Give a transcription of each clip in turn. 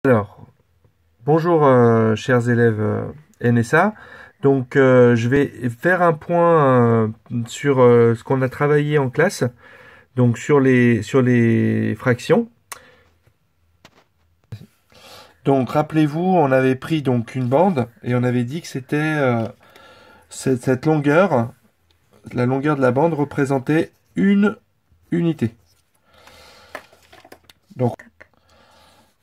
Alors, bonjour chers élèves NSA. Donc je vais faire un point sur ce qu'on a travaillé en classe, donc sur les fractions. Donc rappelez-vous, on avait pris donc une bande et on avait dit que c'était cette longueur, la longueur de la bande représentait une unité.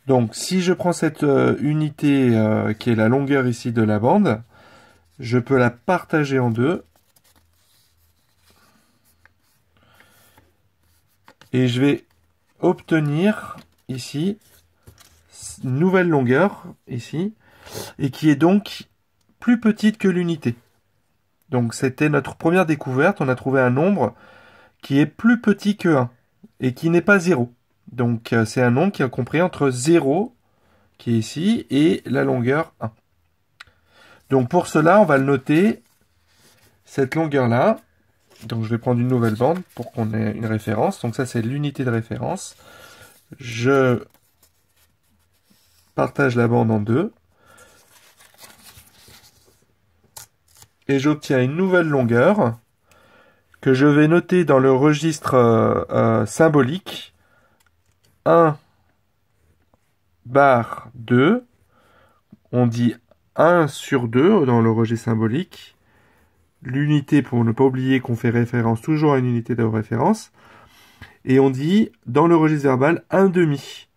Donc si je prends cette unité qui est la longueur ici de la bande, je peux la partager en deux. Et je vais obtenir ici une nouvelle longueur, ici, et qui est donc plus petite que l'unité. Donc c'était notre première découverte, on a trouvé un nombre qui est plus petit que 1, et qui n'est pas 0. Donc c'est un nombre qui est compris entre 0, qui est ici, et la longueur 1. Donc pour cela, on va le noter, cette longueur-là. Donc je vais prendre une nouvelle bande pour qu'on ait une référence. Donc ça c'est l'unité de référence. Je partage la bande en deux. Et j'obtiens une nouvelle longueur que je vais noter dans le registre symbolique 1 bar 2. On dit 1 sur 2 dans le registre symbolique. L'unité, pour ne pas oublier qu'on fait référence toujours à une unité de référence. Et on dit dans le registre verbal 1 demi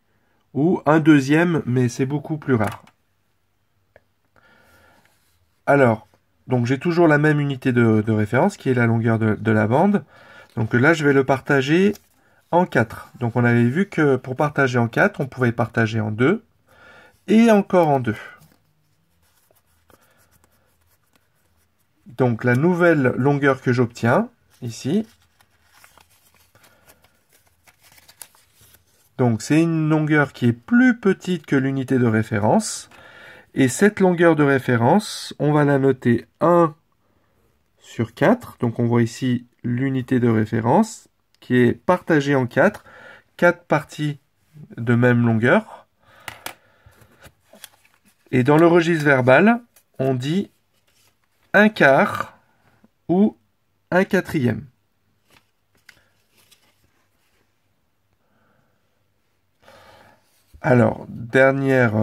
ou 1 deuxième, mais c'est beaucoup plus rare. Alors, donc j'ai toujours la même unité de référence qui est la longueur de la bande. Donc là, je vais le partager en 4. Donc on avait vu que pour partager en 4, on pouvait partager en 2 et encore en 2. Donc la nouvelle longueur que j'obtiens ici, donc c'est une longueur qui est plus petite que l'unité de référence. Et cette longueur de référence, on va la noter 1 sur 4. Donc on voit ici l'unité de référence qui est partagée en 4. 4 parties de même longueur. Et dans le registre verbal, on dit 1 quart ou 1 quatrième. Alors, dernière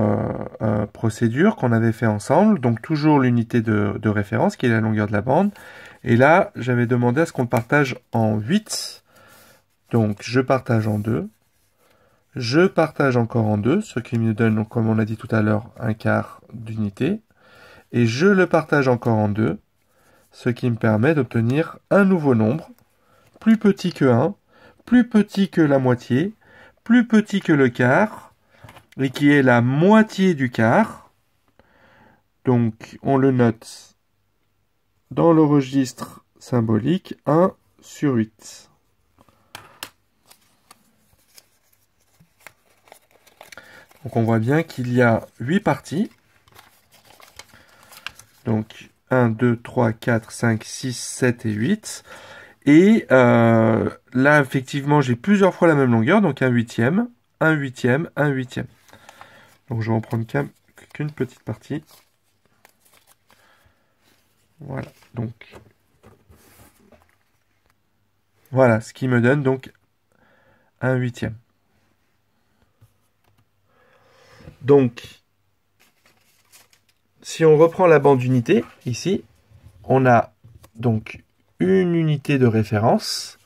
procédure qu'on avait fait ensemble, donc toujours l'unité de référence qui est la longueur de la bande. Et là, j'avais demandé à ce qu'on le partage en 8. Donc, je partage en 2. Je partage encore en 2, ce qui me donne, comme on a dit tout à l'heure, 1 quart d'unité. Et je le partage encore en 2, ce qui me permet d'obtenir un nouveau nombre, plus petit que 1, plus petit que la moitié, plus petit que le quart, et qui est la moitié du quart. Donc on le note dans le registre symbolique 1 sur 8. Donc on voit bien qu'il y a 8 parties. Donc 1, 2, 3, 4, 5, 6, 7 et 8. Et là, effectivement, j'ai plusieurs fois la même longueur, donc un huitième, un huitième, un huitième. Donc je vais en prendre qu'une petite partie. Voilà, donc voilà ce qui me donne donc un huitième. Donc, si on reprend la bande d'unité, ici, on a donc une unité de référence.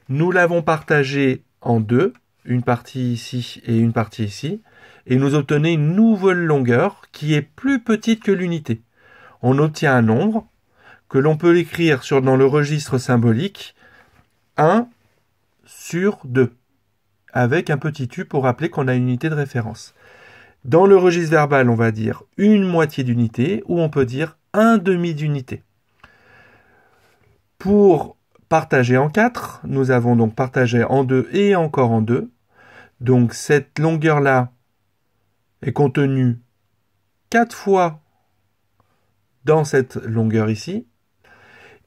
Nous l'avons partagée en deux, une partie ici et une partie ici, et nous obtenons une nouvelle longueur qui est plus petite que l'unité. On obtient un nombre que l'on peut écrire dans le registre symbolique 1 sur 2, avec un petit u pour rappeler qu'on a une unité de référence. Dans le registre verbal, on va dire une moitié d'unité, ou on peut dire un demi d'unité. Pour partager en 4, nous avons donc partagé en 2 et encore en 2. Donc cette longueur-là est contenue 4 fois dans cette longueur ici.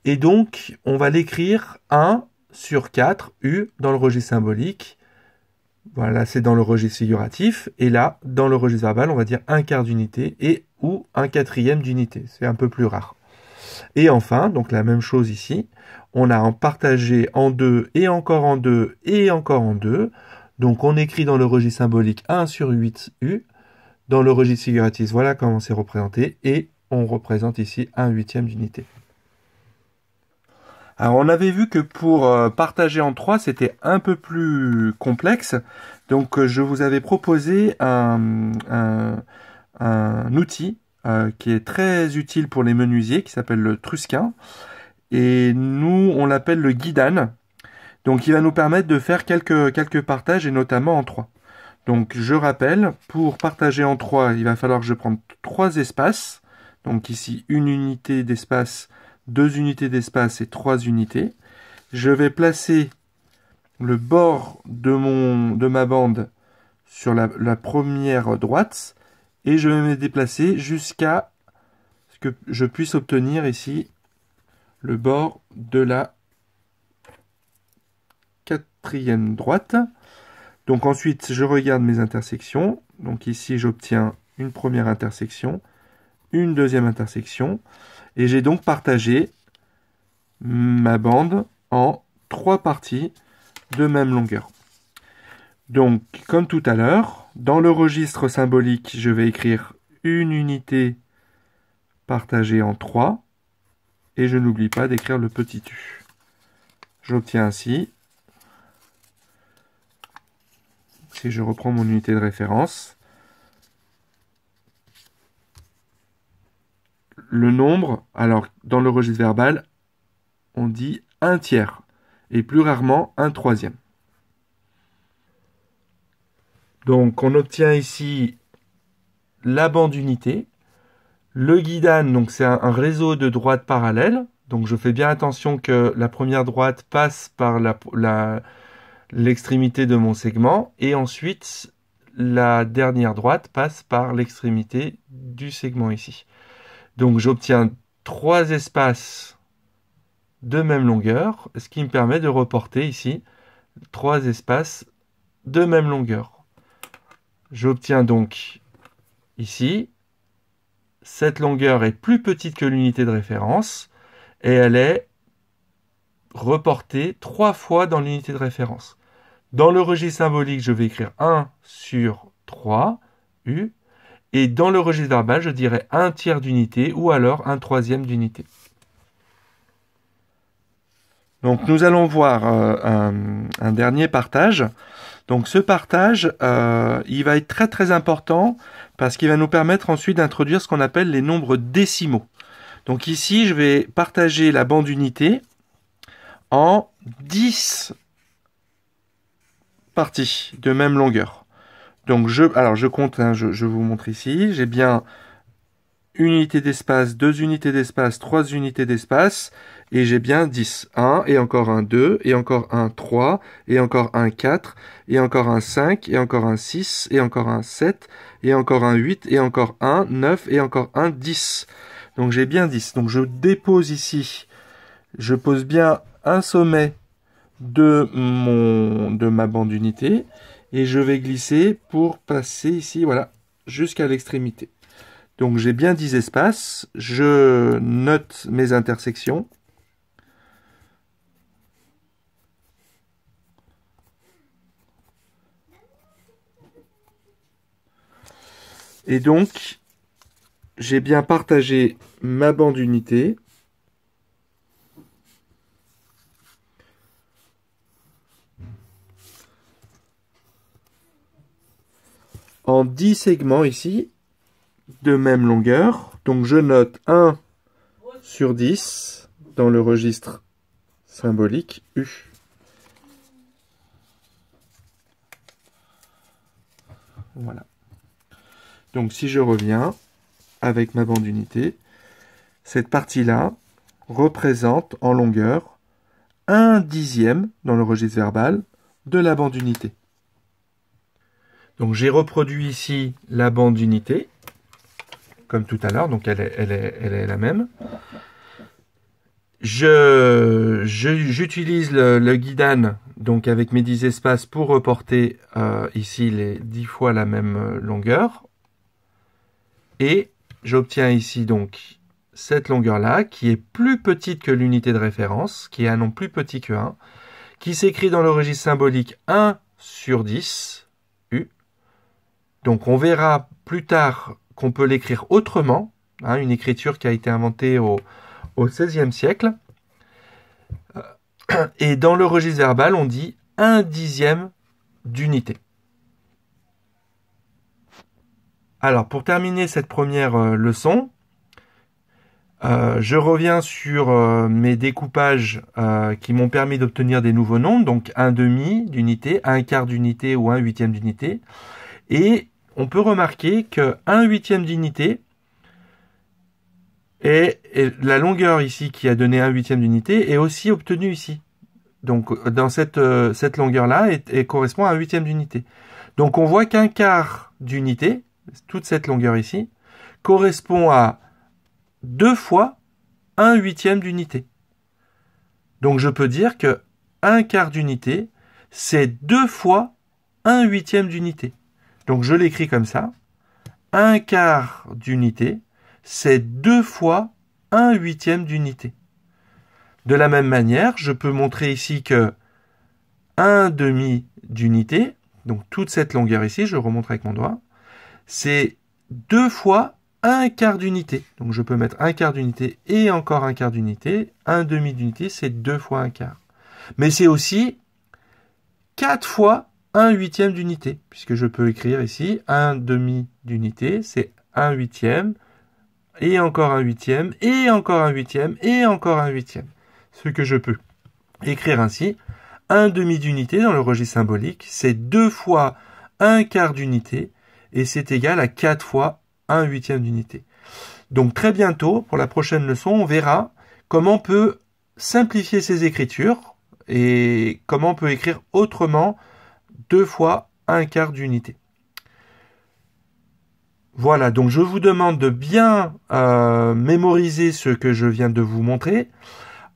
Et donc, on va l'écrire 1 sur 4, U, dans le registre symbolique, Voilà, c'est dans le registre figuratif. Et là, dans le registre verbal, on va dire un quart d'unité et ou un quatrième d'unité. C'est un peu plus rare. Et enfin, donc la même chose ici, on a en partagé en deux et encore en deux et encore en deux. Donc on écrit dans le registre symbolique 1 sur 8 U. Dans le registre figuratif, voilà comment c'est représenté. Et on représente ici un huitième d'unité. Alors on avait vu que pour partager en 3, c'était un peu plus complexe. Donc je vous avais proposé un outil qui est très utile pour les menuisiers, qui s'appelle le Trusquin. Et nous, on l'appelle le Guidane. Donc il va nous permettre de faire quelques partages, et notamment en 3. Donc je rappelle, pour partager en 3, il va falloir que je prenne 3 espaces. Donc ici, une unité d'espace, 2 unités d'espace et 3 unités. Je vais placer le bord de ma bande sur la première droite et je vais me déplacer jusqu'à ce que je puisse obtenir ici le bord de la quatrième droite. Donc ensuite, je regarde mes intersections. Donc ici, j'obtiens une première intersection, une deuxième intersection. Et j'ai donc partagé ma bande en 3 parties de même longueur. Donc, comme tout à l'heure, dans le registre symbolique, je vais écrire une unité partagée en 3. Et je n'oublie pas d'écrire le petit u. J'obtiens ainsi, si je reprends mon unité de référence, le nombre, alors dans le registre verbal, on dit 1/3 et plus rarement 1/3. Donc on obtient ici la bande unité. Le guidane, donc c'est un réseau de droites parallèles. Donc je fais bien attention que la première droite passe par l'extrémité de mon segment et ensuite la dernière droite passe par l'extrémité du segment ici. Donc j'obtiens 3 espaces de même longueur, ce qui me permet de reporter ici 3 espaces de même longueur. J'obtiens donc ici, cette longueur est plus petite que l'unité de référence et elle est reportée 3 fois dans l'unité de référence. Dans le registre symbolique, je vais écrire 1 sur 3 U. Et dans le registre verbal, je dirais 1/3 d'unité ou alors 1/3 d'unité. Donc nous allons voir un dernier partage. Donc ce partage, il va être très très important parce qu'il va nous permettre ensuite d'introduire ce qu'on appelle les nombres décimaux. Donc ici, je vais partager la bande unité en 10 parties de même longueur. Donc je compte, hein, je vous montre ici, j'ai bien une unité d'espace, 2 unités d'espace, 3 unités d'espace, et j'ai bien 10. 1, et encore un 2, et encore un 3, et encore un 4, et encore un 5, et encore un 6, et encore un 7, et encore un 8, et encore un 9, et encore un 10. Donc j'ai bien 10. Donc je dépose ici, je pose bien un sommet de ma bande unité, et je vais glisser pour passer ici, voilà, jusqu'à l'extrémité. Donc j'ai bien 10 espaces, je note mes intersections. Et donc, j'ai bien partagé ma bande unité. En 10 segments ici, de même longueur. Donc je note 1 sur 10 dans le registre symbolique U. Voilà. Donc si je reviens avec ma bande unité, cette partie-là représente en longueur 1/10 dans le registre verbal de la bande unité. Donc j'ai reproduit ici la bande unité, comme tout à l'heure, donc elle est la même. J'utilise le guidane, donc avec mes 10 espaces, pour reporter ici les 10 fois la même longueur. Et j'obtiens ici donc cette longueur-là, qui est plus petite que l'unité de référence, qui est un nom plus petit que 1, qui s'écrit dans le registre symbolique 1 sur 10, U. Donc on verra plus tard qu'on peut l'écrire autrement, hein, une écriture qui a été inventée au XVIe siècle. Et dans le registre verbal, on dit 1/10 d'unité. Alors, pour terminer cette première leçon, je reviens sur mes découpages qui m'ont permis d'obtenir des nouveaux nombres, donc 1/2 d'unité, 1/4 d'unité ou 1/8 d'unité. Et on peut remarquer que 1/8 d'unité et la longueur ici qui a donné 1/8 d'unité est aussi obtenue ici. Donc dans cette longueur-là correspond à 1/8 d'unité. Donc on voit qu'1/4 d'unité, toute cette longueur ici, correspond à 2 fois 1/8 d'unité. Donc je peux dire que 1/4 d'unité, c'est 2 fois 1/8 d'unité. Donc je l'écris comme ça. 1/4 d'unité, c'est 2 fois 1/8 d'unité. De la même manière, je peux montrer ici que 1/2 d'unité, donc toute cette longueur ici, je remonte avec mon doigt, c'est 2 fois 1/4 d'unité. Donc je peux mettre 1/4 d'unité et encore 1/4 d'unité. 1/2 d'unité, c'est 2 fois 1/4. Mais c'est aussi 4 fois 1/8 d'unité, puisque je peux écrire ici 1/2 d'unité, c'est 1/8, et encore 1/8, et encore 1/8, et encore 1/8. Ce que je peux écrire ainsi, 1/2 d'unité dans le registre symbolique, c'est 2 fois 1/4 d'unité, et c'est égal à 4 fois 1/8 d'unité. Donc très bientôt, pour la prochaine leçon, on verra comment on peut simplifier ces écritures, et comment on peut écrire autrement 2 fois 1/4 d'unité. Voilà, donc je vous demande de bien mémoriser ce que je viens de vous montrer.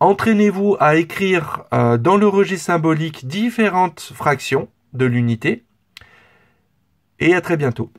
Entraînez-vous à écrire dans le registre symbolique différentes fractions de l'unité. Et à très bientôt.